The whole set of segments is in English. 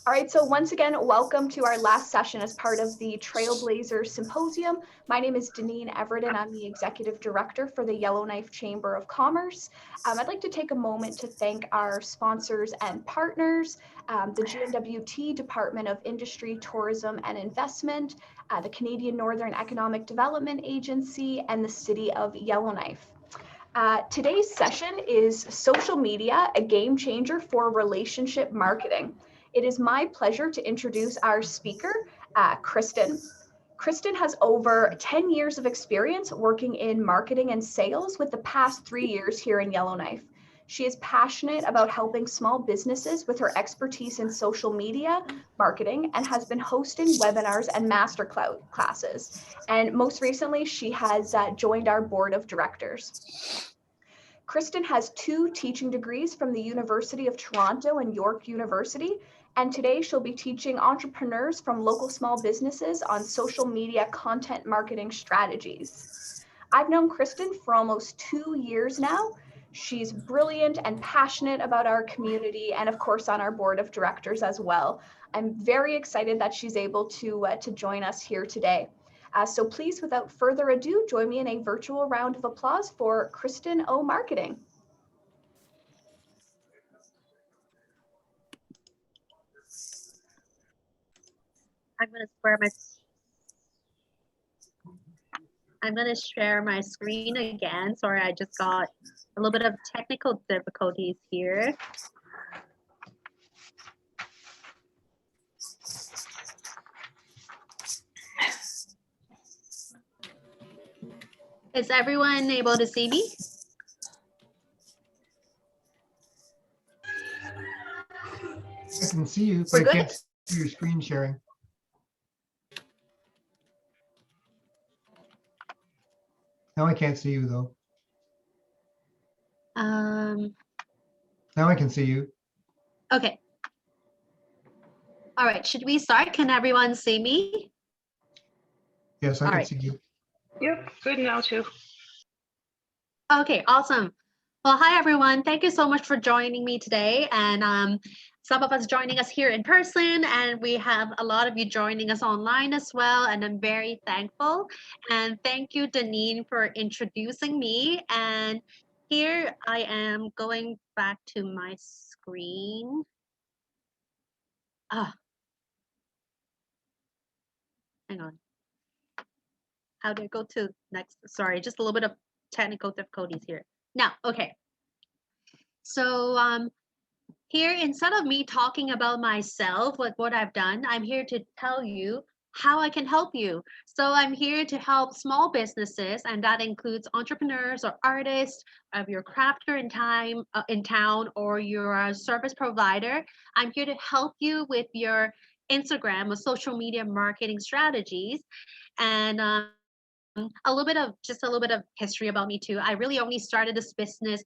All right, so once again, welcome to our last session as part of the Trailblazers Symposium. My name is Deneen Everett, I'm the Executive Director for the Yellowknife Chamber of Commerce. I'd like to take a moment to thank our sponsors and partners, the GNWT Department of Industry, Tourism and Investment, the Canadian Northern Economic Development Agency, and the City of Yellowknife. Today's session is Social Media, a Game Changer for Relationship Marketing. It is my pleasure to introduce our speaker, Kristen. Kristen has over 10 years of experience working in marketing and sales, with the past 3 years here in Yellowknife. She is passionate about helping small businesses with her expertise in social media marketing and has been hosting webinars and master classes. And most recently, she has joined our board of directors. Kristen has 2 teaching degrees from the University of Toronto and York University, and today she'll be teaching entrepreneurs from local small businesses on social media content marketing strategies. I've known Kristen for almost 2 years now. She's brilliant and passionate about our community and of course on our board of directors as well. I'm very excited that she's able to join us here today. So please, without further ado, join me in a virtual round of applause for Kristen O. Marketing. I'm gonna share my screen again. Sorry, I just got a little bit of technical difficulties here. Is everyone able to see me? I can see you, but I can't see your screen sharing. Now I can't see you though. Now I can see you. Okay. All right, should we start? Can everyone see me? Yes, I can see you. Yep, good now too. Okay, awesome. Well, hi everyone. Thank you so much for joining me today. And some of us joining us here in person, and we have a lot of you joining us online as well. And I'm very thankful. And thank you, Deneen, for introducing me. And here I am going back to my screen. Hang on. How do I go to next? Sorry, just a little bit of technical difficulties here. Now, okay. So here, instead of me talking about myself, what I've done, I'm here to tell you how I can help you. So I'm here to help small businesses, and that includes entrepreneurs or artists, of your crafter in town, or you're a service provider. I'm here to help you with your Instagram or social media marketing strategies. And a little bit of history about me too. I really only started this business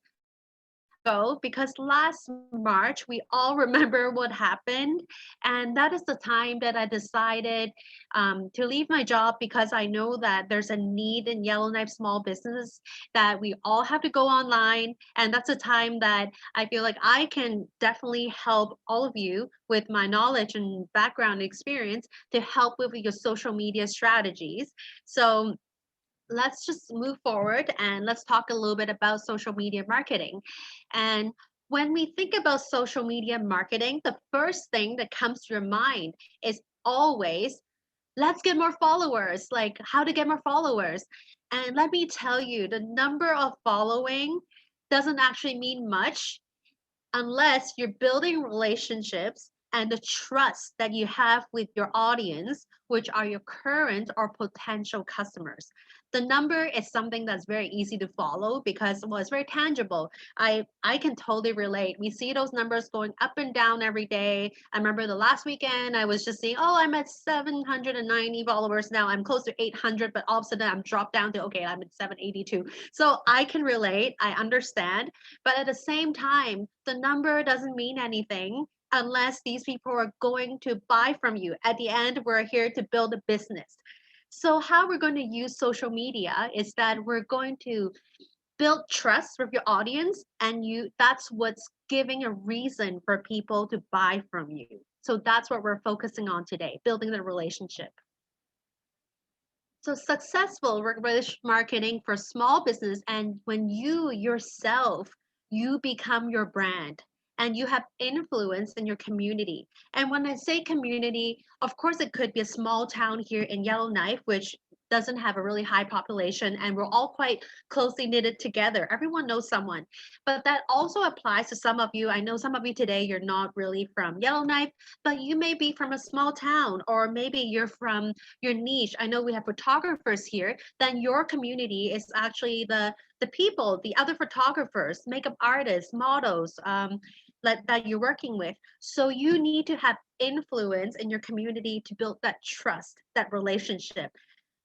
because last March we all remember what happened, and that is the time that I decided to leave my job, because I know that there's a need in Yellowknife small business that we all have to go online, and that's a time that I feel like I can definitely help all of you with my knowledge and background experience to help with your social media strategies. So let's just move forward and let's talk a little bit about social media marketing. And when we think about social media marketing, the first thing that comes to your mind is always, let's get more followers, like how to get more followers. And let me tell you, the number of following doesn't actually mean much unless you're building relationships and the trust that you have with your audience, which are your current or potential customers. The number is something that's very easy to follow because, well, it's very tangible. I can totally relate. We see those numbers going up and down every day. I remember the last weekend I was just seeing, oh, I'm at 790 followers now. I'm close to 800, but all of a sudden I'm dropped down to, okay, I'm at 782. So I can relate. I understand. But at the same time, the number doesn't mean anything unless these people are going to buy from you. At the end, we're here to build a business. So how we're going to use social media is that we're going to build trust with your audience, and that's what's giving a reason for people to buy from you. So that's what we're focusing on today, building the relationship. So successful relationship marketing for small business, and when you yourself, you become your brand and you have influence in your community. And when I say community, of course it could be a small town here in Yellowknife, which doesn't have a really high population, and we're all quite closely knitted together. Everyone knows someone. But that also applies to some of you. I know some of you today, you're not really from Yellowknife, but you may be from a small town, or maybe you're from your niche. I know we have photographers here. Then your community is actually the people, the other photographers, makeup artists, models, that you're working with. So you need to have influence in your community to build that trust, that relationship.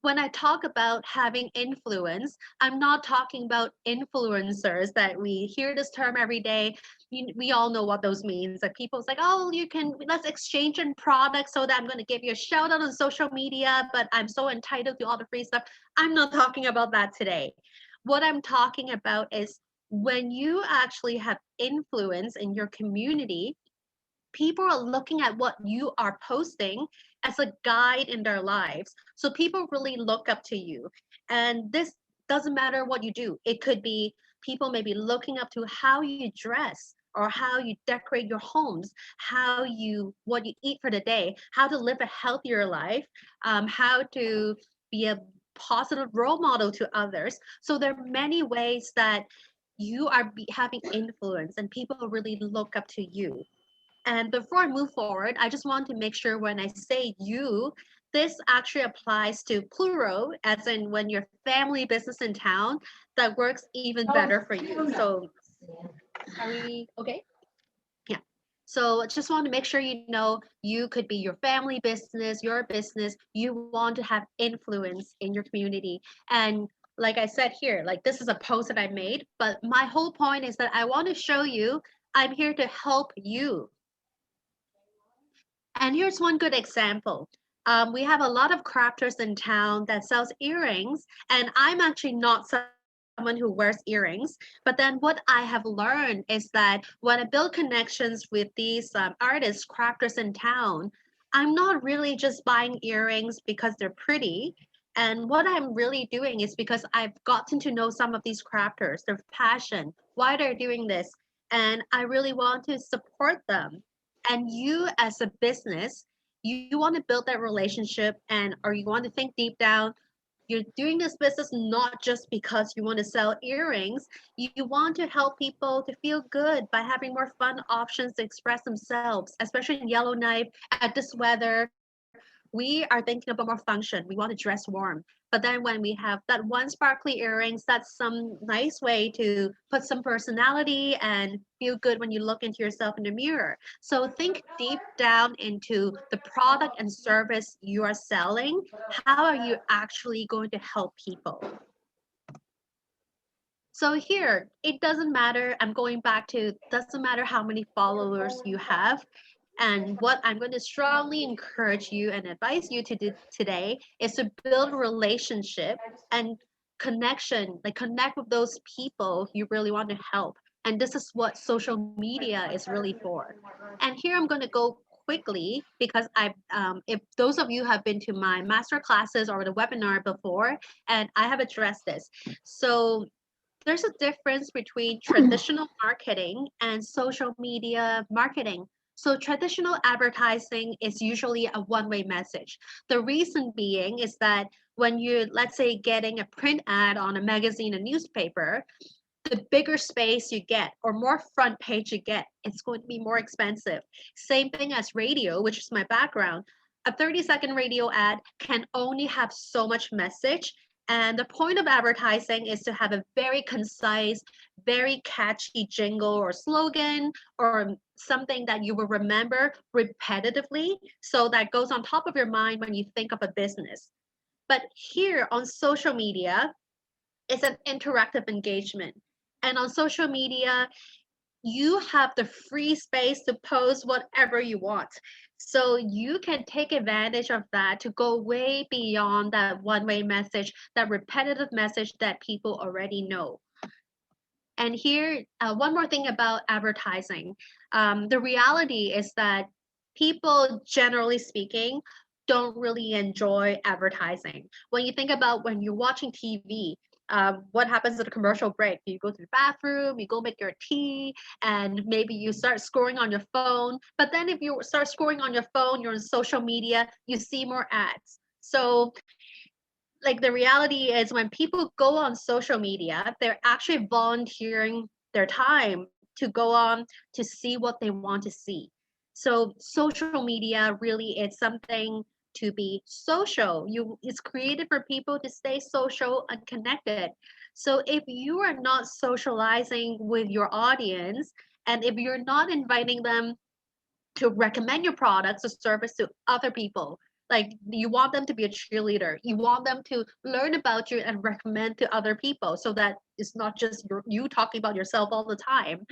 When I talk about having influence, I'm not talking about influencers that we hear this term every day. We all know what those means. Like people's like, oh, let's exchange in products so that I'm going to give you a shout out on social media, but I'm so entitled to all the free stuff. I'm not talking about that today. What I'm talking about is when you actually have influence in your community, people are looking at what you are posting as a guide in their lives. So people really look up to you. And this doesn't matter what you do. It could be people maybe looking up to how you dress or how you decorate your homes, what you eat for the day, how to live a healthier life, how to be a positive role model to others. So there are many ways that you are having influence and people really look up to you. And before I move forward, I just want to make sure when I say you, this actually applies to plural, as in when your family business in town, that works even better for you. So are we okay? Yeah. So just want to make sure you know you could be your family business, your business. You want to have influence in your community. And like I said here, like this is a post that I made, but my whole point is that I want to show you I'm here to help you. And here's one good example. We have a lot of crafters in town that sells earrings, and I'm actually not someone who wears earrings. But then what I have learned is that when I build connections with these artists, crafters in town, I'm not really just buying earrings because they're pretty. And what I'm really doing is because I've gotten to know some of these crafters, their passion, why they're doing this, and I really want to support them. And you as a business, you want to build that relationship, and or you want to think deep down, you're doing this business not just because you want to sell earrings. You want to help people to feel good by having more fun options to express themselves, especially in Yellowknife at this weather. We are thinking about more function. We want to dress warm. But then when we have that one sparkly earrings, that's some nice way to put some personality and feel good when you look into yourself in the mirror. So think deep down into the product and service you are selling. How are you actually going to help people? So here, it doesn't matter. I'm going back to, doesn't matter how many followers you have. And what I'm going to strongly encourage you and advise you to do today is to build a relationship and connection, like connect with those people you really want to help. And this is what social media is really for. And here I'm going to go quickly because if those of you have been to my master classes or the webinar before, and I have addressed this. So there's a difference between traditional marketing and social media marketing. So traditional advertising is usually a one-way message. The reason being is that when you're, let's say, getting a print ad on a magazine, a newspaper, the bigger space you get or more front page you get, it's going to be more expensive. Same thing as radio, which is my background. A 30-second radio ad can only have so much message. And the point of advertising is to have a very concise, very catchy jingle or slogan or something that you will remember repetitively. So that goes on top of your mind when you think of a business. But here on social media, it's an interactive engagement. And on social media, you have the free space to post whatever you want. So you can take advantage of that to go way beyond that one-way message, that repetitive message that people already know. And here, one more thing about advertising. The reality is that people, generally speaking, don't really enjoy advertising. When you think about when you're watching TV, what happens at a commercial break? You go to the bathroom, you go make your tea, and maybe you start scrolling on your phone. But then if you start scrolling on your phone, you're on social media, you see more ads. So like the reality is when people go on social media, they're actually volunteering their time to go on to see what they want to see. So social media really is something to be social. It's created for people to stay social and connected. So if you are not socializing with your audience, and if you're not inviting them to recommend your products or service to other people, like you want them to be a cheerleader, you want them to learn about you and recommend to other people, so that it's not just you talking about yourself all the time.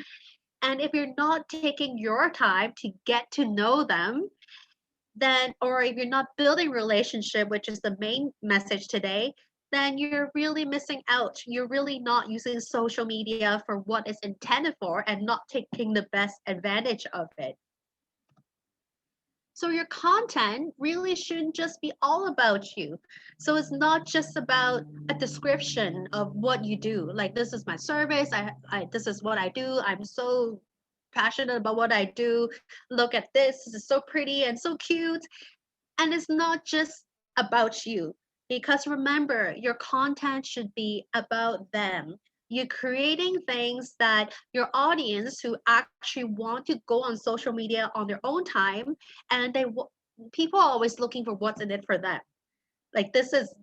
And if you're not taking your time to get to know them, then, or if you're not building relationship, which is the main message today, then you're really missing out. You're really not using social media for what it's intended for and not taking the best advantage of it. So your content really shouldn't just be all about you. So it's not just about a description of what you do. Like, this is my service. This is what I do. I'm so passionate about what I do. Look at this. This is so pretty and so cute. And it's not just about you, because remember, your content should be about them. You're creating things that your audience who actually want to go on social media on their own time, and people are always looking for what's in it for them. Like this is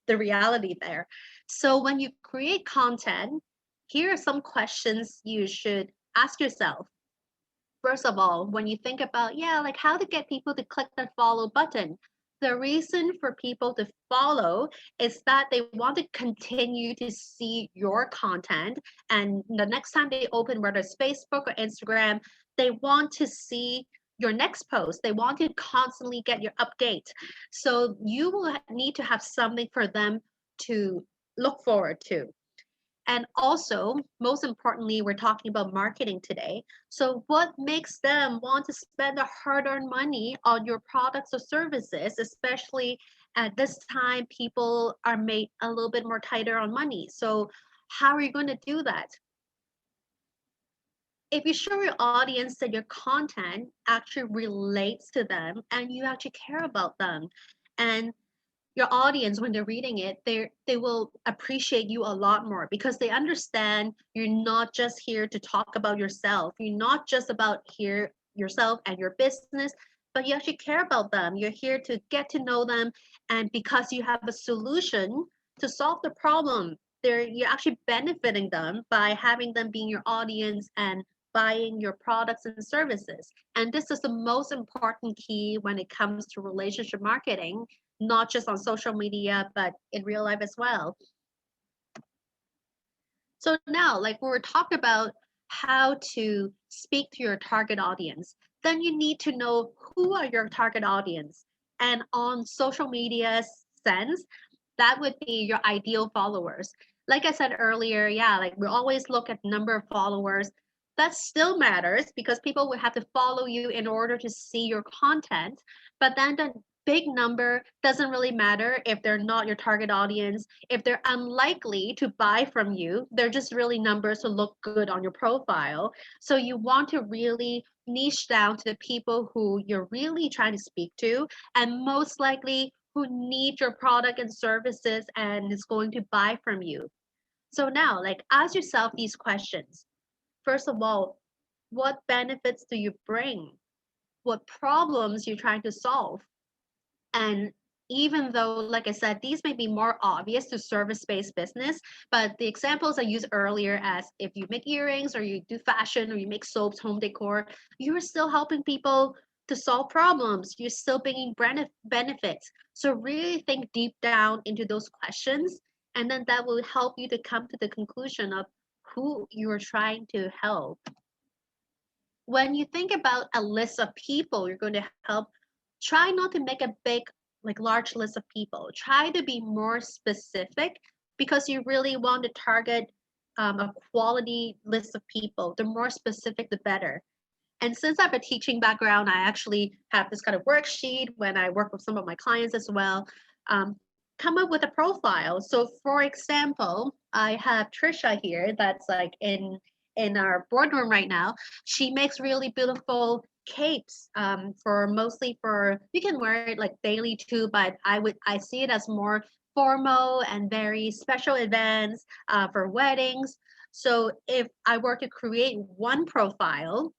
the reality there. So when you create content, here are some questions you should ask yourself. First of all, when you think about, like how to get people to click the follow button, the reason for people to follow is that they want to continue to see your content. And the next time they open, whether it's Facebook or Instagram, they want to see your next post. They want to constantly get your update. So you will need to have something for them to look forward to. And also, most importantly, we're talking about marketing today. So what makes them want to spend their hard-earned money on your products or services, especially at this time, people are made a little bit more tighter on money. So how are you going to do that? If you show your audience that your content actually relates to them and you actually care about them, and your audience, when they're reading it, they will appreciate you a lot more, because they understand you're not just here to talk about yourself. You're not just about here yourself and your business, but you actually care about them. You're here to get to know them, and because you have a solution to solve the problem, you're actually benefiting them by having them being your audience and buying your products and services. And this is the most important key when it comes to relationship marketing, not just on social media, but in real life as well. So now, like we were talking about how to speak to your target audience, then you need to know who are your target audience. And on social media sense, that would be your ideal followers. Like I said earlier, like we always look at number of followers. That still matters, because people will have to follow you in order to see your content. But then the big number doesn't really matter if they're not your target audience. If they're unlikely to buy from you, they're just really numbers to look good on your profile. So you want to really niche down to the people who you're really trying to speak to, and most likely who need your product and services and is going to buy from you. So now, like, ask yourself these questions. First of all, what benefits do you bring? What problems you're trying to solve? And even though, like I said, these may be more obvious to service-based business, but the examples I used earlier, as if you make earrings or you do fashion or you make soaps, home decor, you're still helping people to solve problems. You're still bringing benefits. So really think deep down into those questions, and then that will help you to come to the conclusion of who you're trying to help. When you think about a list of people you're going to help, try not to make a big, like large list of people. Try to be more specific, because you really want to target a quality list of people. The more specific, the better. And since I have a teaching background, I actually have this kind of worksheet when I work with some of my clients as well. Come up with a profile. So for example, I have Trisha here that's like in our boardroom right now. She makes really beautiful capes for mostly for, you can wear it like daily too, but I see it as more formal and very special events for weddings. So if I were to create one profile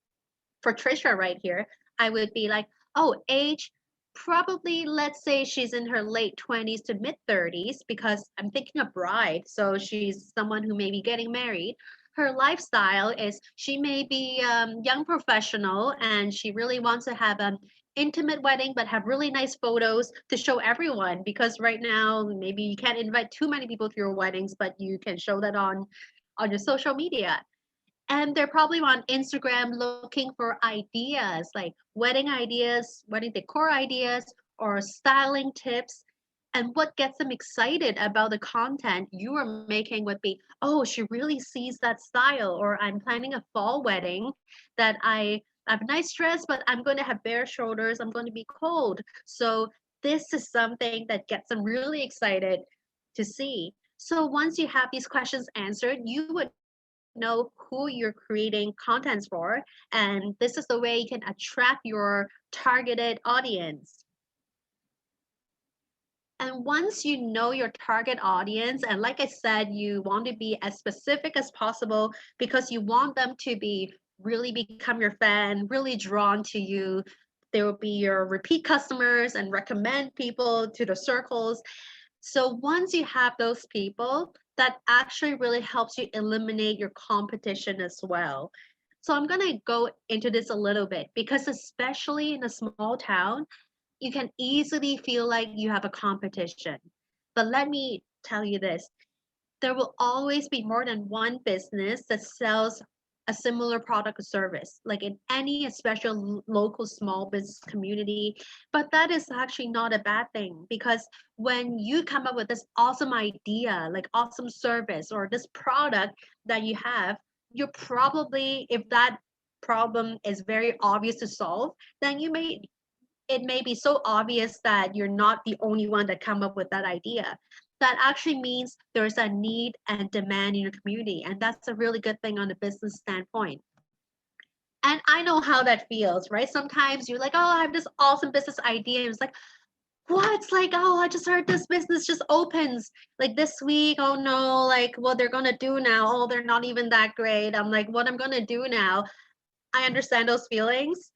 for Trisha right here, I would be like, oh, age, probably let's say she's in her late 20s to mid 30s because I'm thinking a bride. So she's someone who may be getting married. Her lifestyle is she may be young professional and she really wants to have an intimate wedding but have really nice photos to show everyone, because right now maybe you can't invite too many people to your weddings, but you can show that on your social media. And they're probably on Instagram looking for ideas like wedding ideas, wedding decor ideas, or styling tips. And what gets them excited about the content you are making would be, oh, she really sees that style, or I'm planning a fall wedding that I have a nice dress, but I'm going to have bare shoulders. I'm going to be cold. So this is something that gets them really excited to see. So once you have these questions answered, you would know who you're creating contents for, and this is the way you can attract your targeted audience. And once you know your target audience, and like I said, you want to be as specific as possible because you want them to be really become your fan, really drawn to you. They will be your repeat customers and recommend people to the circles. So once you have those people, that actually really helps you eliminate your competition as well. So I'm going to go into this a little bit because especially in a small town, you can easily feel like you have a competition. But let me tell you this, there will always be more than one business that sells a similar product or service, like in any special local small business community. But that is actually not a bad thing, because when you come up with this awesome idea, like awesome service or this product that you have, you're probably, if that problem is very obvious to solve, then it may be so obvious that you're not the only one that come up with that idea. That actually means there's a need and demand in your community, and that's a really good thing on the business standpoint. And I know how that feels, right? Sometimes you're like, oh, I have this awesome business idea, and it's like, what? It's like, oh, I just heard this business just opens like this week. Oh no, like what they're gonna do now? Oh, they're not even that great. I'm like, what I'm gonna do now? I understand those feelings.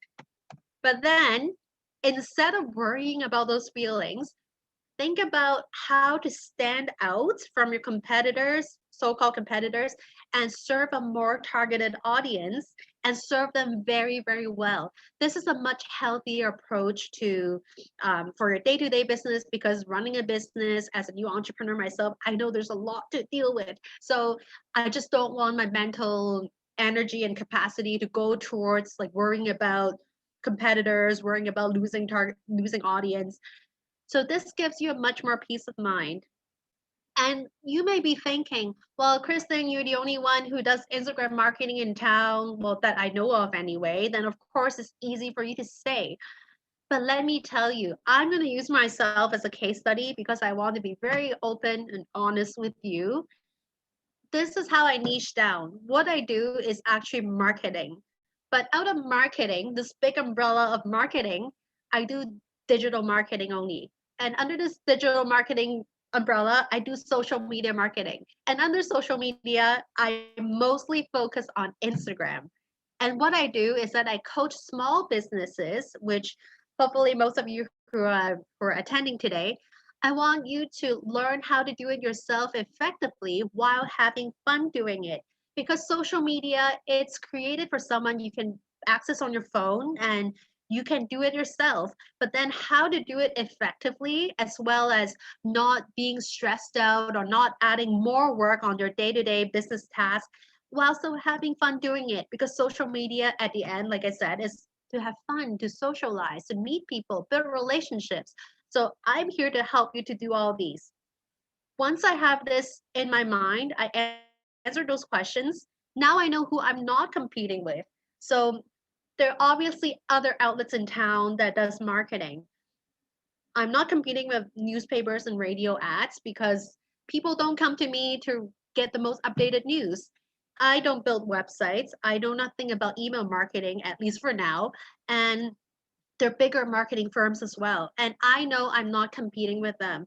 But then instead of worrying about those feelings, think about how to stand out from your competitors, so-called competitors, and serve a more targeted audience and serve them very, very well. This is a much healthier approach to for your day-to-day business, because running a business as a new entrepreneur myself, I know there's a lot to deal with. So I just don't want my mental energy and capacity to go towards like worrying about competitors, worrying about losing audience. So this gives you a much more peace of mind. And you may be thinking, well, Kristen, you're the only one who does Instagram marketing in town, well, that I know of anyway. Then of course it's easy for you to say. But let me tell you, I'm going to use myself as a case study because I want to be very open and honest with you. This is how I niche down. What I do is actually marketing. But out of marketing, this big umbrella of marketing, I do digital marketing only. And under this digital marketing umbrella, I do social media marketing. And under social media, I mostly focus on Instagram. And what I do is that I coach small businesses, which hopefully most of you who are attending today, I want you to learn how to do it yourself effectively while having fun doing it. Because social media, it's created for someone you can access on your phone and you can do it yourself. But then how to do it effectively, as well as not being stressed out or not adding more work on your day-to-day business tasks while still having fun doing it. Because social media at the end, like I said, is to have fun, to socialize, to meet people, build relationships. So I'm here to help you to do all these. Once I have this in my mind, I answer those questions. Now I know who I'm not competing with. So there are obviously other outlets in town that does marketing. I'm not competing with newspapers and radio ads because people don't come to me to get the most updated news. I don't build websites. I know nothing about email marketing, at least for now. And they're bigger marketing firms as well. And I know I'm not competing with them.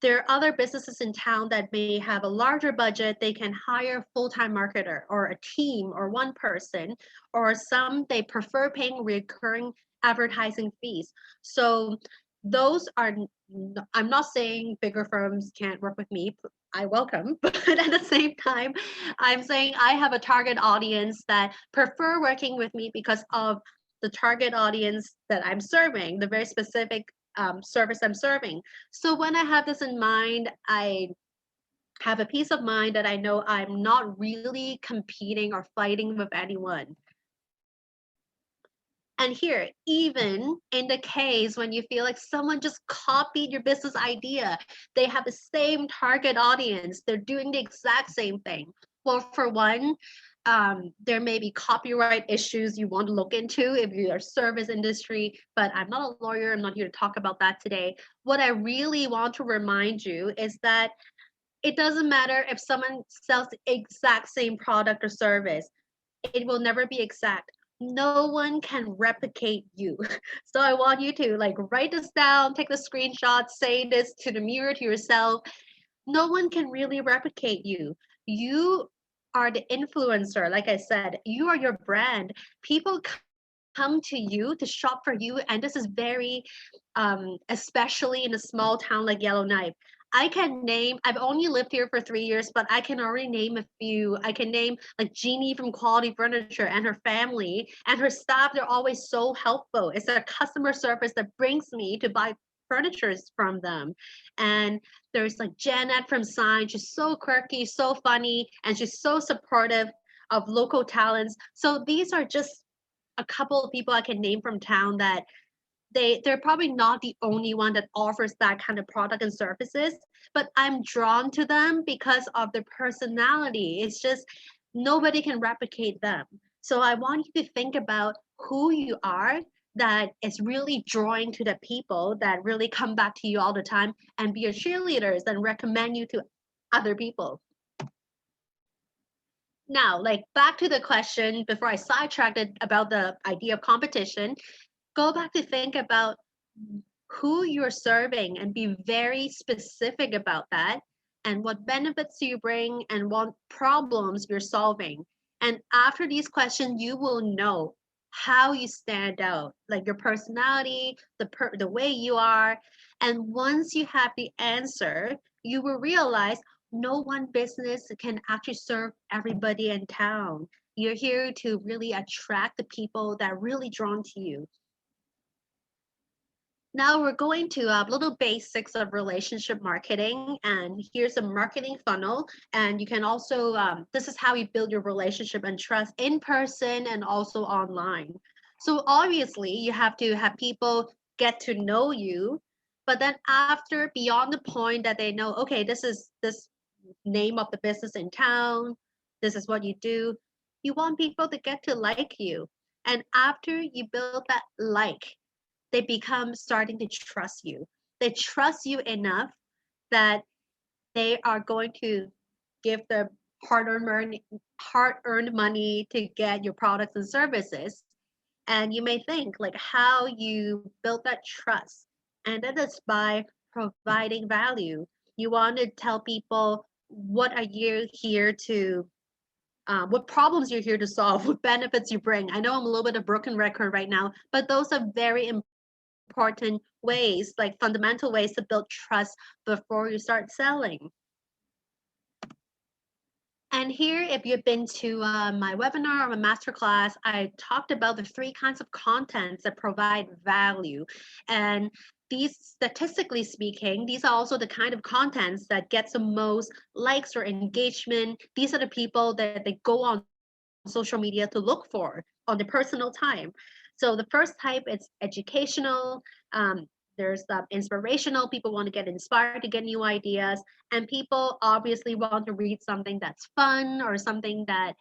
There are other businesses in town that may have a larger budget. They can hire a full-time marketer or a team or one person, or some they prefer paying recurring advertising fees. So those are, I'm not saying bigger firms can't work with me. I welcome, but at the same time, I'm saying I have a target audience that prefer working with me because of the target audience that I'm serving, the very specific service I'm serving. So when I have this in mind, I have a peace of mind that I know I'm not really competing or fighting with anyone. And here, even in the case when you feel like someone just copied your business idea, they have the same target audience, they're doing the exact same thing. Well, for one, there may be copyright issues you want to look into if you're a service industry, but I'm not a lawyer. I'm not here to talk about that today. What I really want to remind you is that it doesn't matter if someone sells the exact same product or service. It will never be exact. No one can replicate you. So I want you to like write this down, take the screenshot, say this to the mirror to yourself. No one can really replicate you. You are the influencer. Like I said, you are your brand. People come to you to shop for you, and this is very especially in a small town like Yellowknife. I can name, I've only lived here for 3 years, but I can already name a few. I can name like Jeannie from Quality Furniture and her family and her staff. They're always so helpful. It's their customer service that brings me to buy furnitures from them. And there's like Janet from Sign. She's so quirky, so funny, and she's so supportive of local talents. So these are just a couple of people I can name from town that they're probably not the only one that offers that kind of product and services, but I'm drawn to them because of their personality. It's just nobody can replicate them. So I want you to think about who you are that is really drawing to the people that really come back to you all the time and be your cheerleaders and recommend you to other people. Now, like back to the question before I sidetracked it about the idea of competition, go back to think about who you're serving and be very specific about that and what benefits you bring and what problems you're solving. And after these questions, you will know how you stand out, like your personality, the way you are. And once you have the answer, you will realize no one business can actually serve everybody in town. You're here to really attract the people that are really drawn to you. Now we're going to little basics of relationship marketing, and here's a marketing funnel. And you can also, this is how you build your relationship and trust in person and also online. So obviously you have to have people get to know you, but then after beyond the point that they know, okay, this is this name of the business in town, this is what you do, you want people to get to like you. And after you build that like, they become starting to trust you. They trust you enough that they are going to give their hard-earned money to get your products and services. And you may think like how you build that trust. And that is by providing value. You want to tell people what are you here to what problems you're here to solve, what benefits you bring. I know I'm a little bit of broken record right now, but those are very important ways, like fundamental ways to build trust before you start selling. And here, if you've been to my webinar or my masterclass, I talked about the 3 kinds of contents that provide value. And these, statistically speaking, these are also the kind of contents that gets the most likes or engagement. These are the people that they go on social media to look for on their personal time. So the first type is educational. There's the inspirational. People want to get inspired to get new ideas, and people obviously want to read something that's fun or something that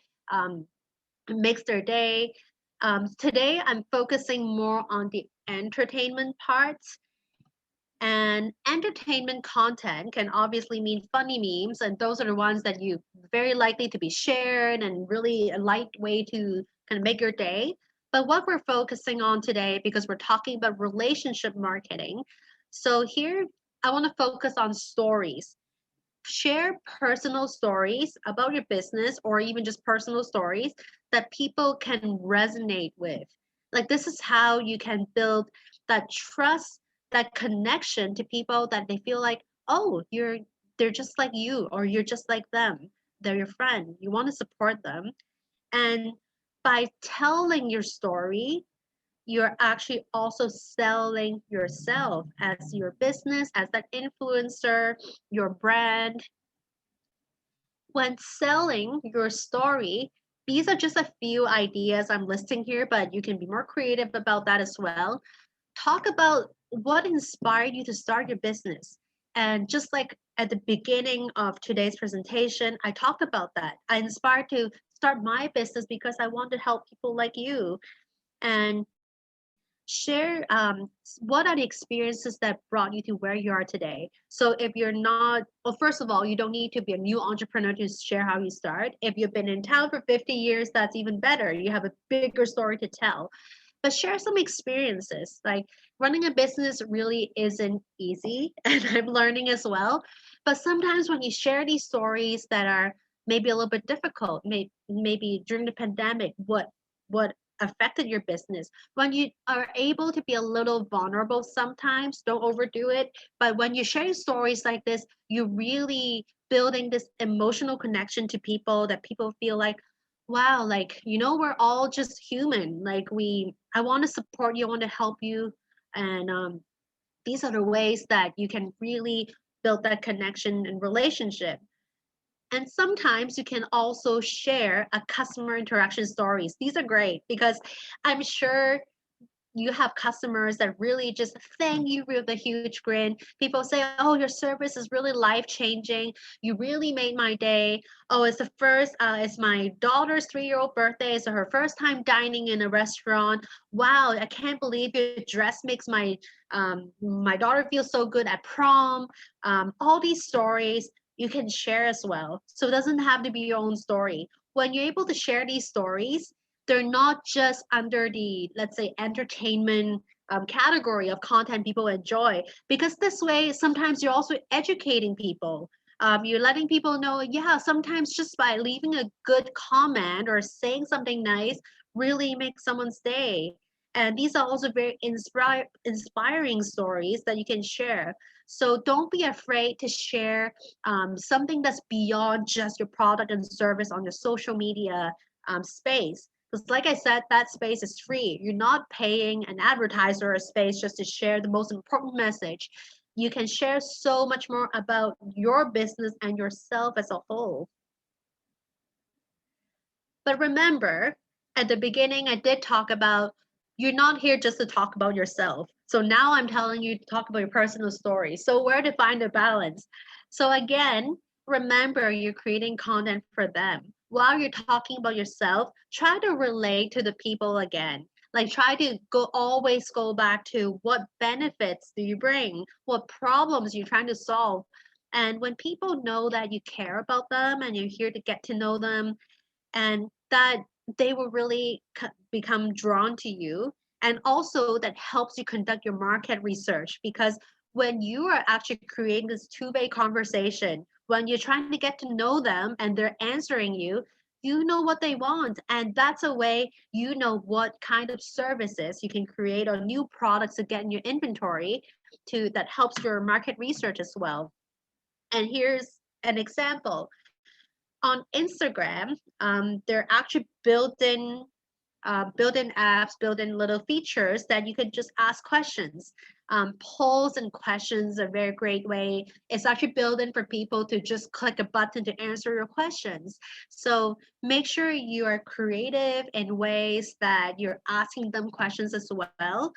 makes their day. Today, I'm focusing more on the entertainment parts. And entertainment content can obviously mean funny memes, and those are the ones that you very likely to be shared and really a light way to kind of make your day. But what we're focusing on today, because we're talking about relationship marketing, so here I want to focus on stories. Share personal stories about your business or even just personal stories that people can resonate with. Like, this is how you can build that trust, that connection to people that they feel like, oh, they're just like you, or you're just like them. They're your friend. You want to support them. And by telling your story, you're actually also selling yourself as your business, as that influencer, your brand. When selling your story, these are just a few ideas I'm listing here, but you can be more creative about that as well. Talk about what inspired you to start your business. And just like at the beginning of today's presentation, I talked about that. I inspired to start my business because I want to help people like you. And share what are the experiences that brought you to where you are today. So if you're not, well, first of all, you don't need to be a new entrepreneur to share how you start. If you've been in town for 50 years, that's even better. You have a bigger story to tell. But share some experiences. Like, running a business really isn't easy, and I'm learning as well. But sometimes when you share these stories that are maybe a little bit difficult, maybe during the pandemic, what affected your business, when you are able to be a little vulnerable, sometimes don't overdo it, but when you're sharing stories like this, you're really building this emotional connection to people, that people feel like, wow, like, we're all just human. Like, I want to support you, I want to help you. And these are the ways that you can really build that connection and relationship. And sometimes you can also share a customer interaction stories. These are great because I'm sure you have customers that really just thank you with a huge grin. People say, oh, your service is really life changing. You really made my day. Oh, it's my daughter's 3-year-old birthday. So her first time dining in a restaurant. Wow, I can't believe your dress makes my daughter feel so good at prom. All these stories you can share as well. So it doesn't have to be your own story. When you're able to share these stories, they're not just under the, let's say, entertainment category of content people enjoy, because this way sometimes you're also educating people. You're letting people know, yeah, sometimes just by leaving a good comment or saying something nice really makes someone's day. And these are also very inspiring stories that you can share. So don't be afraid to share something that's beyond just your product and service on your social media space. Because, like I said, that space is free. You're not paying an advertiser a space just to share the most important message. You can share so much more about your business and yourself as a whole. But remember, at the beginning, I did talk about you're not here just to talk about yourself. So now I'm telling you to talk about your personal story. So, where to find the balance? So, again, remember you're creating content for them. While you're talking about yourself, try to relate to the people again. Like, try to always go back to what benefits do you bring, what problems you're trying to solve. And when people know that you care about them and you're here to get to know them, and that they will really become drawn to you. And also that helps you conduct your market research, because when you are actually creating this two-way conversation, when you're trying to get to know them and they're answering you, you know what they want, and that's a way you know what kind of services you can create or new products to get in your inventory to that helps your market research as well. And here's an example. On Instagram, they're actually built-in apps, built-in little features that you could just ask questions. Polls and questions are a very great way. It's actually built in for people to just click a button to answer your questions. So make sure you are creative in ways that you're asking them questions as well.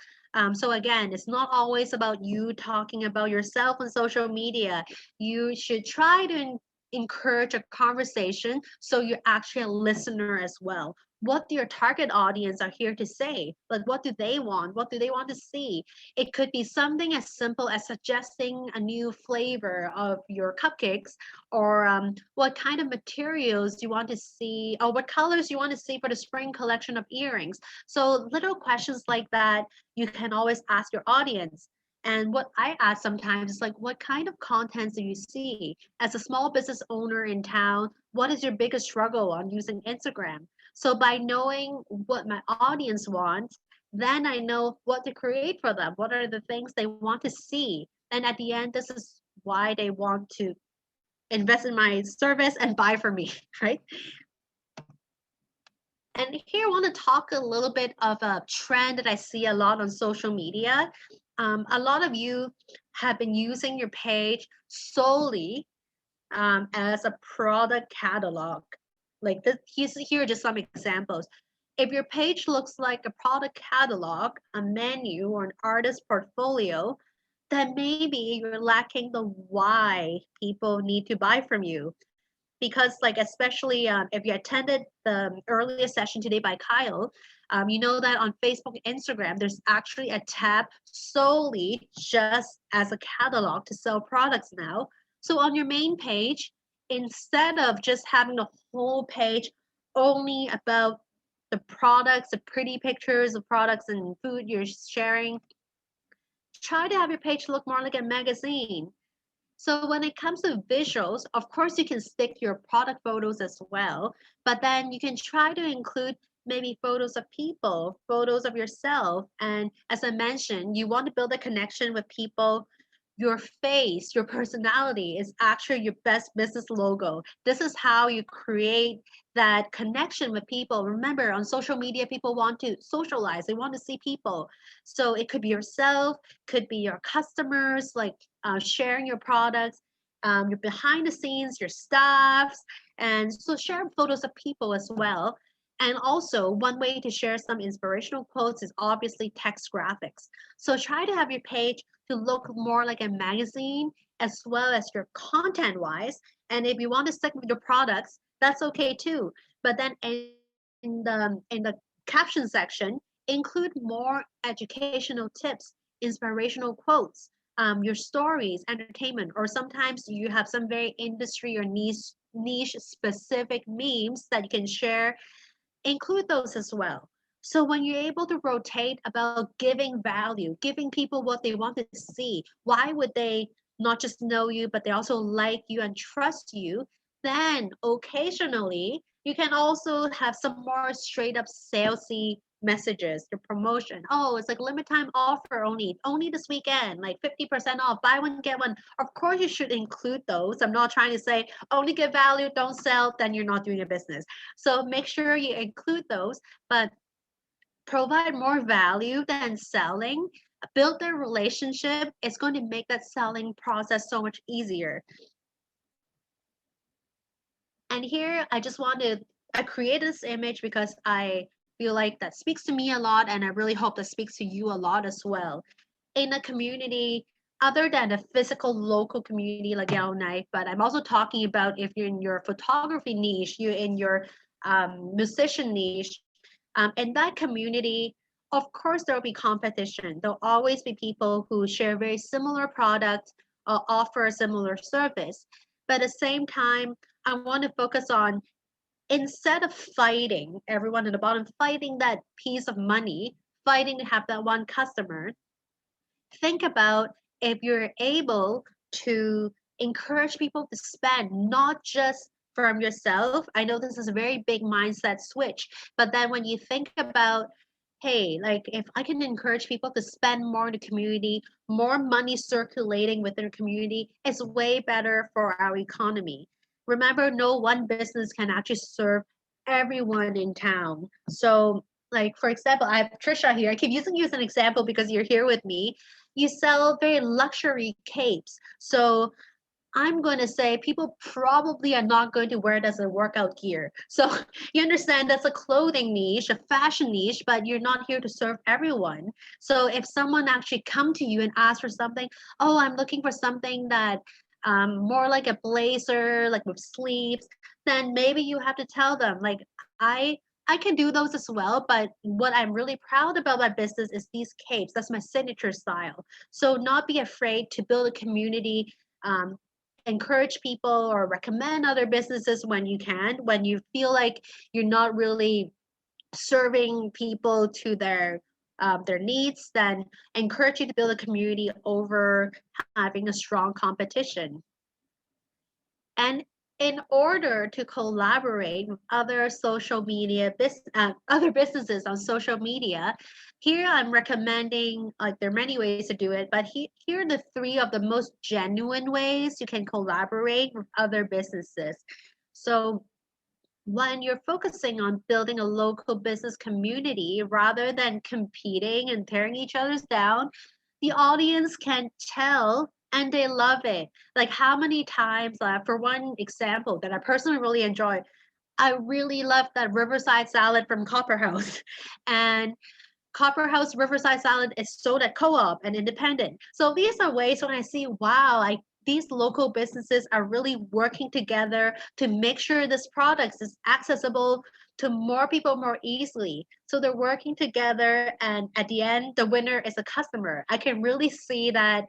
So again, it's not always about you talking about yourself on social media. You should try to encourage a conversation so you're actually a listener as well. what your target audience are here to say. Like, what do they want? What do they want to see? It could be something as simple as suggesting a new flavor of your cupcakes, or what kind of materials you want to see, or what colors you want to see for the spring collection of earrings. So little questions like that, you can always ask your audience. And what I ask sometimes is like, what kind of contents do you see? As a small business owner in town, what is your biggest struggle on using Instagram? So by knowing what my audience wants, then I know what to create for them. What are the things they want to see? And at the end, this is why they want to invest in my service and buy from me, right? And here I want to talk a little bit of a trend that I see a lot on social media. A lot of you have been using your page solely as a product catalog. Like this, here are just some examples. If your page looks like a product catalog, a menu, or an artist portfolio, then maybe you're lacking the why people need to buy from you. Because like, especially if you attended the earlier session today by Kyle, you know that on Facebook and Instagram, there's actually a tab solely just as a catalog to sell products now. So on your main page, instead of just having the whole page only about the products, the pretty pictures of products and food you're sharing, try to have your page look more like a magazine. So when it comes to visuals, of course you can stick your product photos as well, but then you can try to include maybe photos of people, photos of yourself. And as I mentioned, you want to build a connection with people. Your face, your personality is actually your best business logo. This is how you create that connection with people. Remember, on social media, people want to socialize, they want to see people. So it could be yourself, could be your customers, like sharing your products, your behind the scenes, your staffs, and so share photos of people as well. And also, one way to share some inspirational quotes is obviously text graphics. So try to have your page to look more like a magazine as well as your content wise. And if you want to stick with your products, that's okay too. But then in the caption section, include more educational tips, inspirational quotes, your stories, entertainment, or sometimes you have some very industry or niche specific memes that you can share. Include those as well. So when you're able to rotate about giving value, giving people what they want to see, why would they not just know you, but they also like you and trust you? Then occasionally you can also have some more straight up salesy messages, your promotion. Oh, it's like limit time offer only this weekend, like 50% off, buy one, get one. Of course, you should include those. I'm not trying to say only give value, don't sell, then you're not doing a business. So make sure you include those, but provide more value than selling. Build their relationship. It's going to make that selling process so much easier. And here I created this image because I feel like that speaks to me a lot, and I really hope that speaks to you a lot as well. In a community, other than a physical local community like Yellowknife, but I'm also talking about if you're in your photography niche, you're in your musician niche, in that community, of course, there will be competition. There'll always be people who share very similar products or offer a similar service. But at the same time, I want to focus on, instead of fighting everyone at the bottom, fighting that piece of money, fighting to have that one customer, think about if you're able to encourage people to spend, not just from yourself. I know this is a very big mindset switch, but then when you think about, hey, like if I can encourage people to spend more in the community, more money circulating within the community, it's way better for our economy. Remember, no one business can actually serve everyone in town. So like, for example, I have Trisha here. I keep using you as an example because you're here with me. You sell very luxury capes. So I'm going to say people probably are not going to wear it as a workout gear. So you understand that's a clothing niche, a fashion niche, but you're not here to serve everyone. So if someone actually come to you and ask for something, oh, I'm looking for something that more like a blazer, like with sleeves, then maybe you have to tell them, like, I I can do those as well, but what I'm really proud about my business is these capes. That's my signature style. So not be afraid to build a community, um, encourage people or recommend other businesses when you can, when you feel like you're not really serving people to their needs, then encourage you to build a community over having a strong competition. And in order to collaborate with other other businesses on social media, here I'm recommending, like, there are many ways to do it, but here are the three of the most genuine ways you can collaborate with other businesses. So when you're focusing on building a local business community rather than competing and tearing each other's down, the audience can tell and they love it. Like, how many times, for one example that I personally really enjoy, I really love that Riverside salad from Copper House. And Copper House Riverside salad is sold at co-op and independent. So these are ways when I see, wow, these local businesses are really working together to make sure this product is accessible to more people more easily. So they're working together, and at the end, the winner is a customer. I can really see that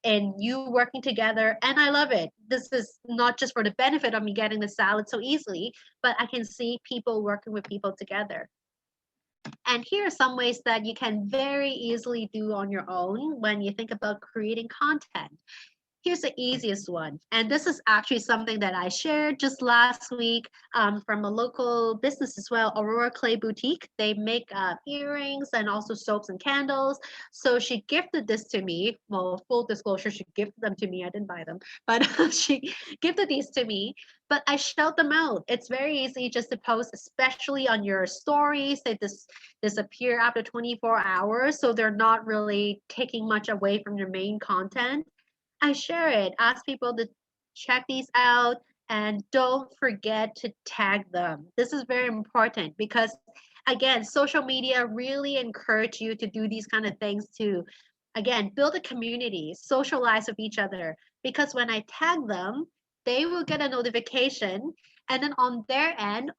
in you working together, and I love it. This is not just for the benefit of me getting the salad so easily, but I can see people working with people together. And here are some ways that you can very easily do on your own when you think about creating content. Here's the easiest one. And this is actually something that I shared just last week from a local business as well, Aurora Clay Boutique. They make earrings and also soaps and candles. So she gifted this to me. Well, full disclosure, she gifted them to me. I didn't buy them, but she gifted these to me. But I shout them out. It's very easy just to post, especially on your stories. They disappear after 24 hours. So they're not really taking much away from your main content. I share it, ask people to check these out, and don't forget to tag them. This is very important because, again, social media really encourage you to do these kind of things to, again, build a community, socialize with each other. Because when I tag them, they will get a notification, and then on their end,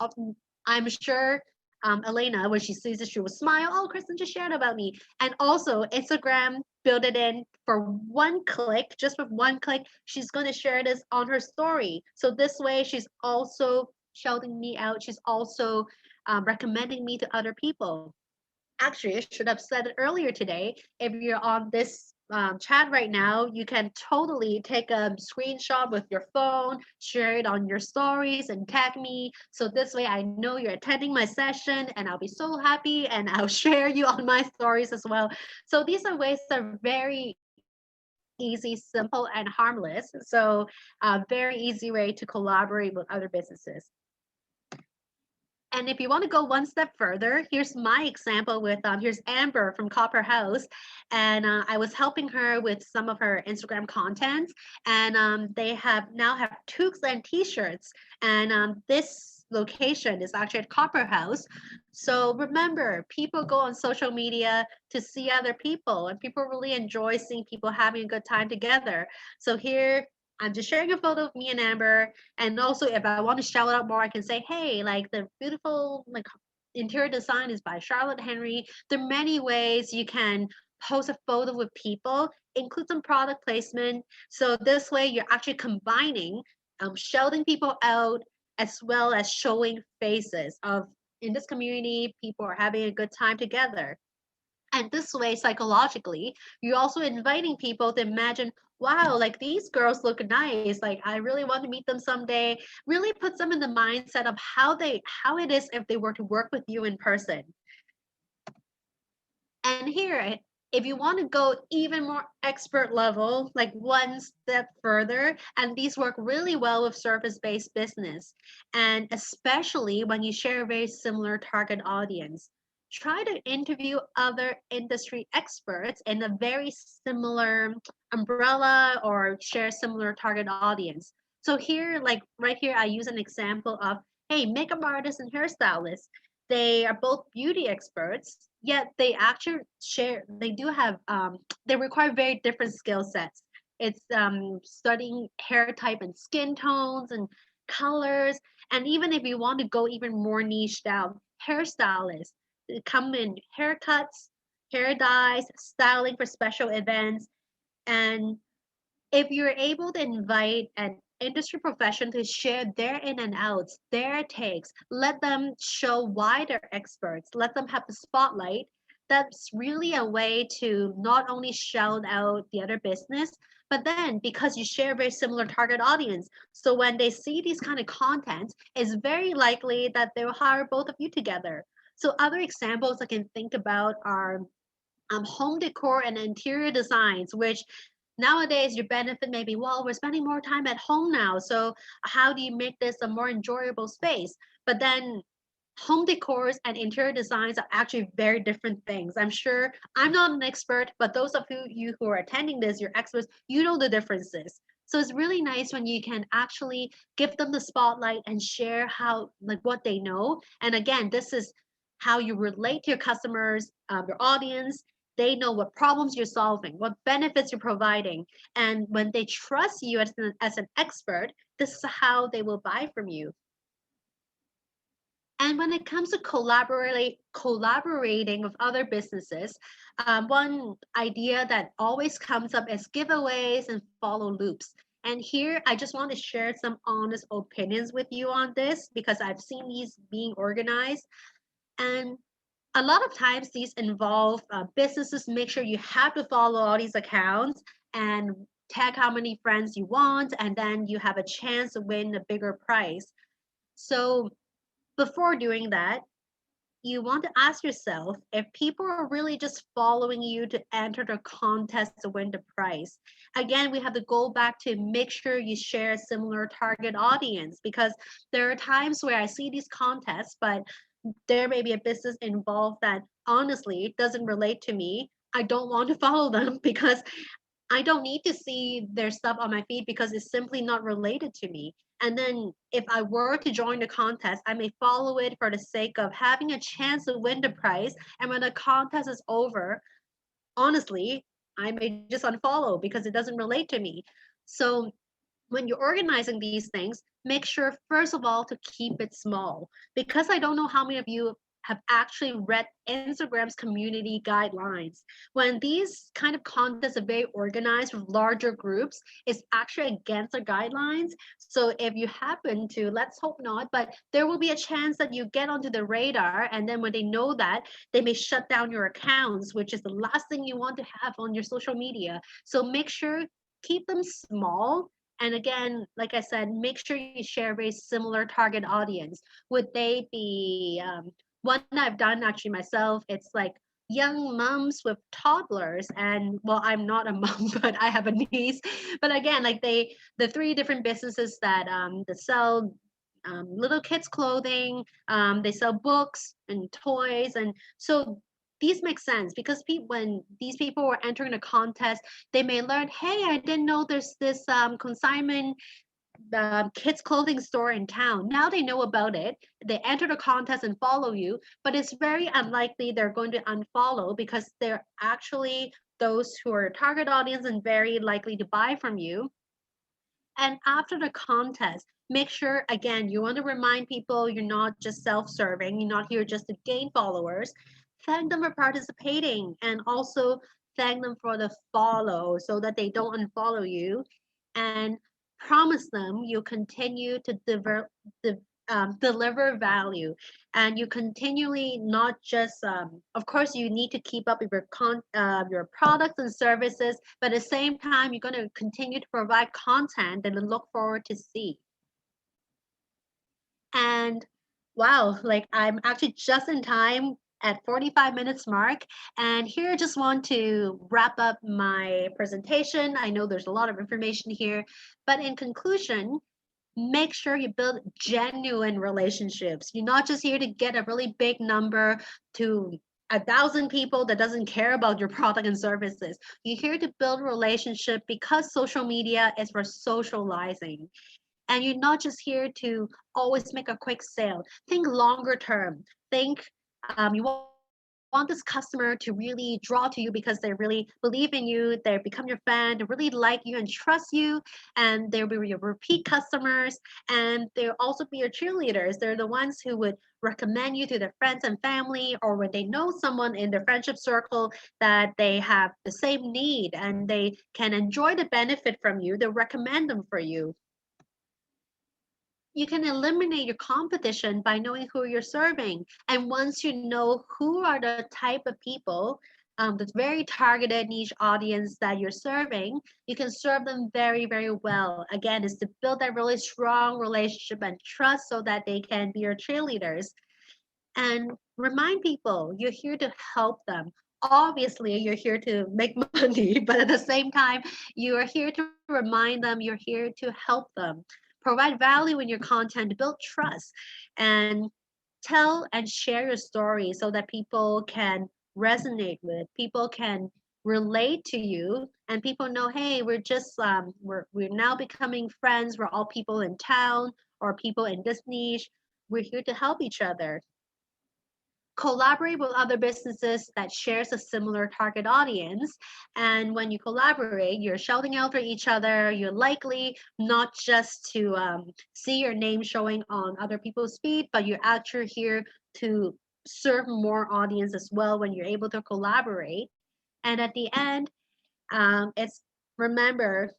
I'm sure Elena, when she sees it, she will smile. Oh, Kristen just shared about me. And also, Instagram build it in for one click, just with one click, she's going to share this on her story. So this way, she's also shouting me out. She's also recommending me to other people. Actually, I should have said it earlier today. If you're on this chat right now, you can totally take a screenshot with your phone, share it on your stories, and tag me. So this way, I know you're attending my session, and I'll be so happy, and I'll share you on my stories as well. So these are ways that are very easy, simple, and harmless. So very easy way to collaborate with other businesses. And if you want to go one step further, here's my example with here's Amber from Copper House, and I was helping her with some of her Instagram content, and they now have toques and T-shirts, and this location is actually at Copper House. So remember, people go on social media to see other people, and people really enjoy seeing people having a good time together. So here, I'm just sharing a photo of me and Amber. And also, if I want to shout out more, I can say, hey, like, the beautiful interior design is by Charlotte Henry. There are many ways you can post a photo with people, include some product placement. So this way, you're actually combining shouting people out as well as showing faces of, in this community, people are having a good time together. And this way, psychologically, you're also inviting people to imagine, wow, like, these girls look nice. Like, I really want to meet them someday. Really puts them in the mindset of how it is if they were to work with you in person. And here, if you want to go even more expert level, like one step further, and these work really well with service-based business, and especially when you share a very similar target audience, try to interview other industry experts in a very similar umbrella or share similar target audience. So here, like right here, I use an example of, hey, makeup artists and hairstylists. They are both beauty experts, yet they actually they do have, they require very different skill sets. It's studying hair type and skin tones and colors. And even if you want to go even more niched out, hairstylists. They come in haircuts, hair dyes, styling for special events. And if you're able to invite an industry profession to share their in and outs, their takes, let them show why they're experts, let them have the spotlight, that's really a way to not only shout out the other business, but then because you share a very similar target audience, so when they see these kind of content, it's very likely that they will hire both of you together. So other examples I can think about are home decor and interior designs, which nowadays your benefit may be, well, we're spending more time at home now. So how do you make this a more enjoyable space? But then home decors and interior designs are actually very different things. I'm sure I'm not an expert, but those of you who are attending this, you're experts, you know the differences. So it's really nice when you can actually give them the spotlight and share how, like, what they know. And again, this is how you relate to your customers, your audience. They know what problems you're solving, what benefits you're providing. And when they trust you as an expert, this is how they will buy from you. And when it comes to collaborating with other businesses, one idea that always comes up is giveaways and follow loops. And here, I just want to share some honest opinions with you on this because I've seen these being organized. And a lot of times, these involve businesses make sure you have to follow all these accounts and tag how many friends you want, and then you have a chance to win a bigger prize. So before doing that, you want to ask yourself if people are really just following you to enter the contest to win the prize. Again, we have to go back to make sure you share a similar target audience because there are times where I see these contests, but there may be a business involved that honestly doesn't relate to me. I don't want to follow them because I don't need to see their stuff on my feed because it's simply not related to me. And then if I were to join the contest, I may follow it for the sake of having a chance to win the prize. And when the contest is over, honestly, I may just unfollow because it doesn't relate to me. So when you're organizing these things, make sure, first of all, to keep it small. Because I don't know how many of you have actually read Instagram's community guidelines. When these kind of contests are very organized with larger groups, it's actually against the guidelines. So if you happen to, let's hope not, but there will be a chance that you get onto the radar. And then when they know that, they may shut down your accounts, which is the last thing you want to have on your social media. So make sure, keep them small, and again, like I said, make sure you share a very similar target audience. Would they be one I've done actually myself? It's like young moms with toddlers, and well, I'm not a mom, but I have a niece. But again, like the three different businesses that sell little kids clothing, they sell books and toys, and so these make sense because when these people were entering a contest, they may learn, hey, I didn't know there's this consignment kids clothing store in town. Now they know about it. They enter the contest and follow you, but it's very unlikely they're going to unfollow because they're actually those who are target audience and very likely to buy from you. And after the contest, make sure, again, you want to remind people you're not just self-serving, you're not here just to gain followers. Thank them for participating and also thank them for the follow so that they don't unfollow you. And promise them you'll continue to deliver value, and you continually not just of course you need to keep up with your products and services, but at the same time you're going to continue to provide content that they look forward to see. And wow, like I'm actually just in time at 45 minutes mark, and here I just want to wrap up my presentation. I know there's a lot of information here, but in conclusion, make sure you build genuine relationships. You're not just here to get a really big number to 1,000 people that doesn't care about your product and services. You're here to build a relationship because social media is for socializing. And you're not just here to always make a quick sale. Think longer term. Think you want to want this customer to really draw to you because they really believe in you, they become your fan, they really like you and trust you, and they'll be your repeat customers, and they'll also be your cheerleaders. They're the ones who would recommend you to their friends and family, or when they know someone in their friendship circle that they have the same need and they can enjoy the benefit from you, they'll recommend them for you. You can eliminate your competition by knowing who you're serving. And once you know who are the type of people, the very targeted niche audience that you're serving, you can serve them very, very well. Again, is to build that really strong relationship and trust so that they can be your cheerleaders. And remind people you're here to help them. Obviously, you're here to make money, but at the same time, you are here to remind them, you're here to help them. Provide value in your content, build trust, and tell and share your story so that people can resonate with, people can relate to you, and people know, hey, we're just we're now becoming friends. We're all people in town or people in this niche. We're here to help each other. Collaborate with other businesses that shares a similar target audience, and when you collaborate, you're shouting out for each other. You're likely not just to see your name showing on other people's feed, but you're actually here to serve more audience as well when you're able to collaborate. And at the end, it's remember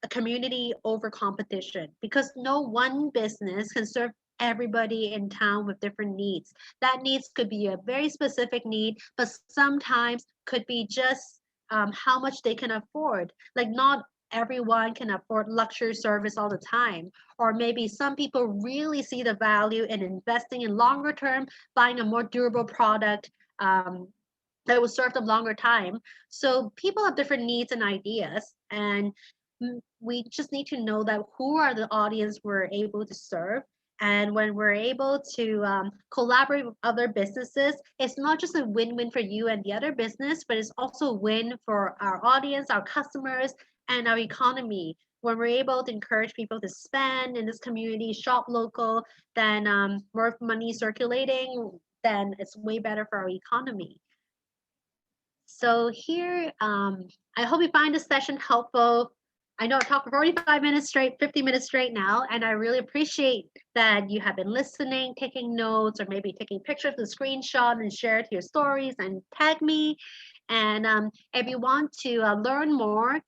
a community over competition, because no one business can serve everybody in town with different needs. That needs could be a very specific need, but sometimes could be just how much they can afford. Like not everyone can afford luxury service all the time, or maybe some people really see the value in investing in longer term, buying a more durable product that will serve them longer time. So people have different needs and ideas, and we just need to know that who are the audience we're able to serve. And when we're able to collaborate with other businesses, it's not just a win-win for you and the other business, but it's also a win for our audience, our customers, and our economy. When we're able to encourage people to spend in this community, shop local, then more money circulating, then it's way better for our economy. So here, I hope you find this session helpful. I know I talked for 45 minutes straight, 50 minutes straight now, and I really appreciate that you have been listening, taking notes, or maybe taking pictures of the screenshot and share it to your stories and tag me. And if you want to learn more,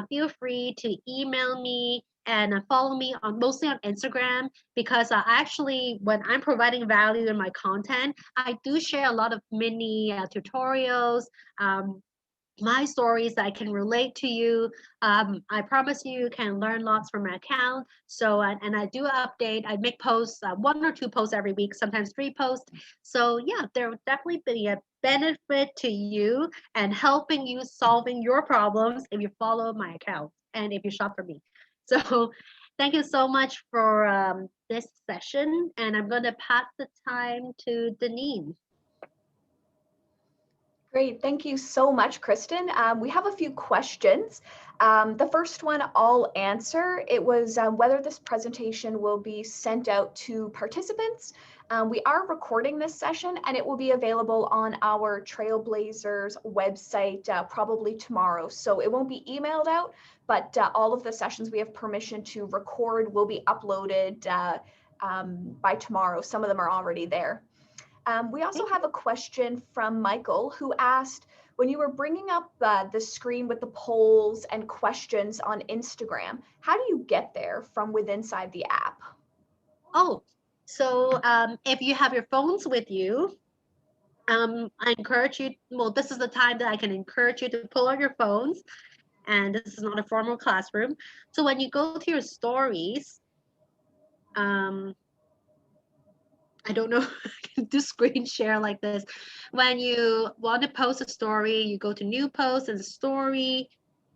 feel free to email me and follow me on mostly on Instagram, because actually when I'm providing value in my content, I do share a lot of mini tutorials, my stories that I can relate to you. I promise you can learn lots from my account. So, and I do update, I make posts, 1 or 2 posts every week, sometimes 3 posts. So yeah, there will definitely be a benefit to you and helping you solving your problems if you follow my account and if you shop for me. So thank you so much for this session. And I'm going to pass the time to Deneen. Great, thank you so much, Kristen. We have a few questions. The first one I'll answer. It was whether this presentation will be sent out to participants. We are recording this session and it will be available on our Trailblazers website probably tomorrow. So it won't be emailed out, but all of the sessions we have permission to record will be uploaded by tomorrow. Some of them are already there. We also have a question from Michael, who asked, when you were bringing up the screen with the polls and questions on Instagram, how do you get there from within inside the app? Oh, so if you have your phones with you, I encourage you, well, this is the time that I can encourage you to pull out your phones, and this is not a formal classroom. So when you go to your stories, I don't know if I can do screen share like this. When you want to post a story, you go to new post and story,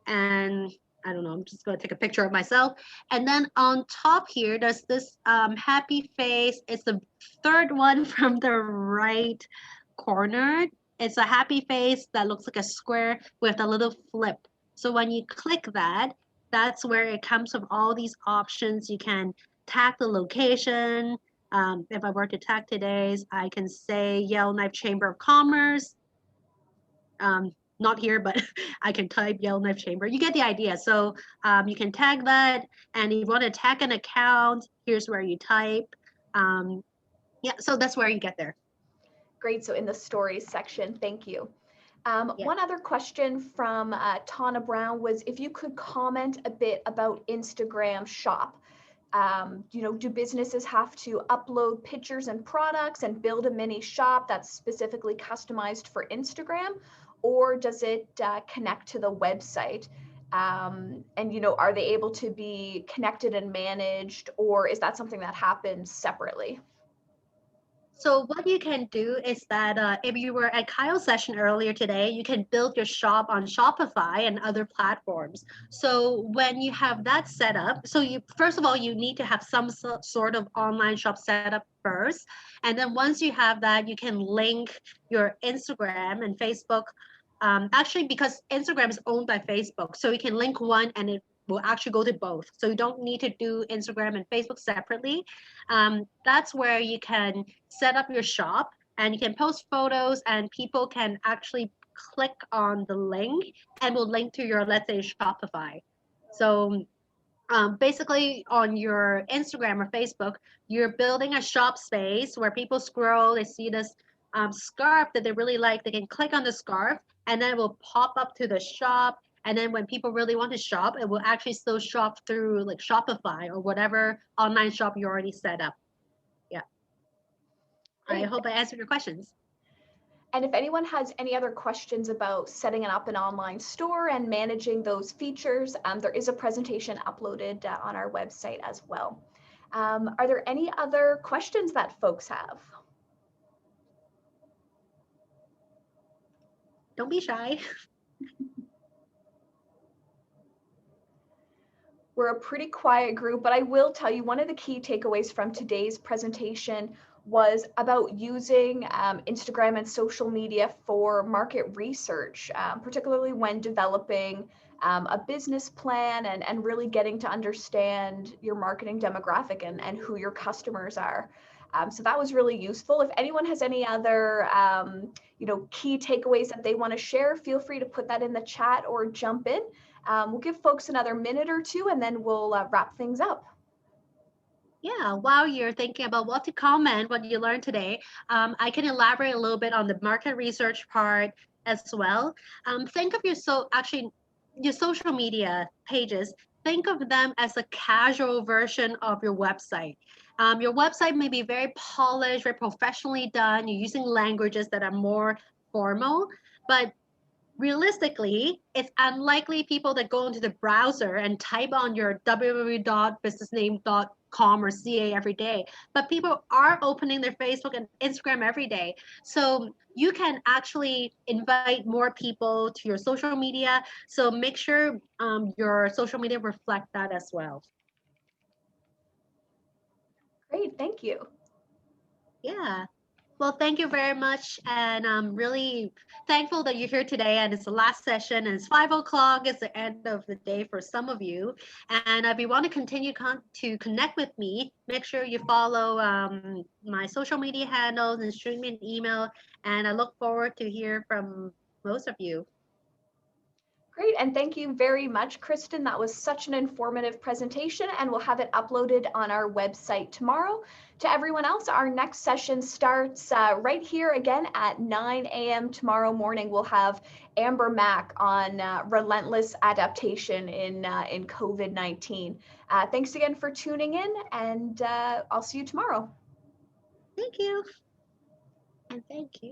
and I don't know, I'm just going to take a picture of myself. And then on top here, there's this happy face. It's the third one from the right corner. It's a happy face that looks like a square with a little flip. So when you click that, that's where it comes with all these options. You can tag the location. If I were to tag today's, I can say Yellowknife Chamber of Commerce, not here, but I can type Yellowknife Chamber. You get the idea. So you can tag that, and if you want to tag an account, here's where you type. Yeah, so that's where you get there. Great. So in the stories section, thank you. Yeah. One other question from Tana Brown was if you could comment a bit about Instagram Shop. Do businesses have to upload pictures and products and build a mini shop that's specifically customized for Instagram, or does it connect to the website? Are they able to be connected and managed, or is that something that happens separately? So what you can do is that if you were at Kyle's session earlier today, you can build your shop on Shopify and other platforms. So when you have that set up, so you first of all, you need to have some sort of online shop set up first. And then once you have that, you can link your Instagram and Facebook. Actually, because Instagram is owned by Facebook, so you can link one and it will actually go to both. So you don't need to do Instagram and Facebook separately. That's where you can set up your shop and you can post photos and people can actually click on the link and will link to your, let's say, Shopify. So basically on your Instagram or Facebook, you're building a shop space where people scroll, they see this scarf that they really like, they can click on the scarf and then it will pop up to the shop. And then when people really want to shop, it will actually still shop through like Shopify or whatever online shop you already set up. Yeah. I hope I answered your questions. And if anyone has any other questions about setting up an online store and managing those features, there is a presentation uploaded on our website as well. Are there any other questions that folks have? Don't be shy. We're a pretty quiet group, but I will tell you one of the key takeaways from today's presentation was about using Instagram and social media for market research, particularly when developing a business plan and really getting to understand your marketing demographic and who your customers are. So that was really useful. If anyone has any other key takeaways that they want to share, feel free to put that in the chat or jump in. We'll give folks another minute or two and then we'll wrap things up. Yeah, while you're thinking about what to comment, what you learned today, I can elaborate a little bit on the market research part as well. Think of your social media pages. Think of them as a casual version of your website. Your website may be very polished, very professionally done. You're using languages that are more formal, but realistically, it's unlikely people that go into the browser and type on your www.businessname.com or ca every day, but people are opening their Facebook and Instagram every day. So you can actually invite more people to your social media. So make sure your social media reflect that as well. Great, thank you. Yeah. Well, thank you very much. And I'm really thankful that you're here today. And it's the last session and it's 5 o'clock. It's the end of the day for some of you. And if you want to continue to connect with me, make sure you follow my social media handles and shoot me an email. And I look forward to hear from most of you. Great, and thank you very much, Kristen. That was such an informative presentation, and we'll have it uploaded on our website tomorrow. To everyone else, our next session starts right here again at 9 a.m. tomorrow morning. We'll have Amber Mack on relentless adaptation in COVID-19. Thanks again for tuning in, and I'll see you tomorrow. Thank you. And thank you.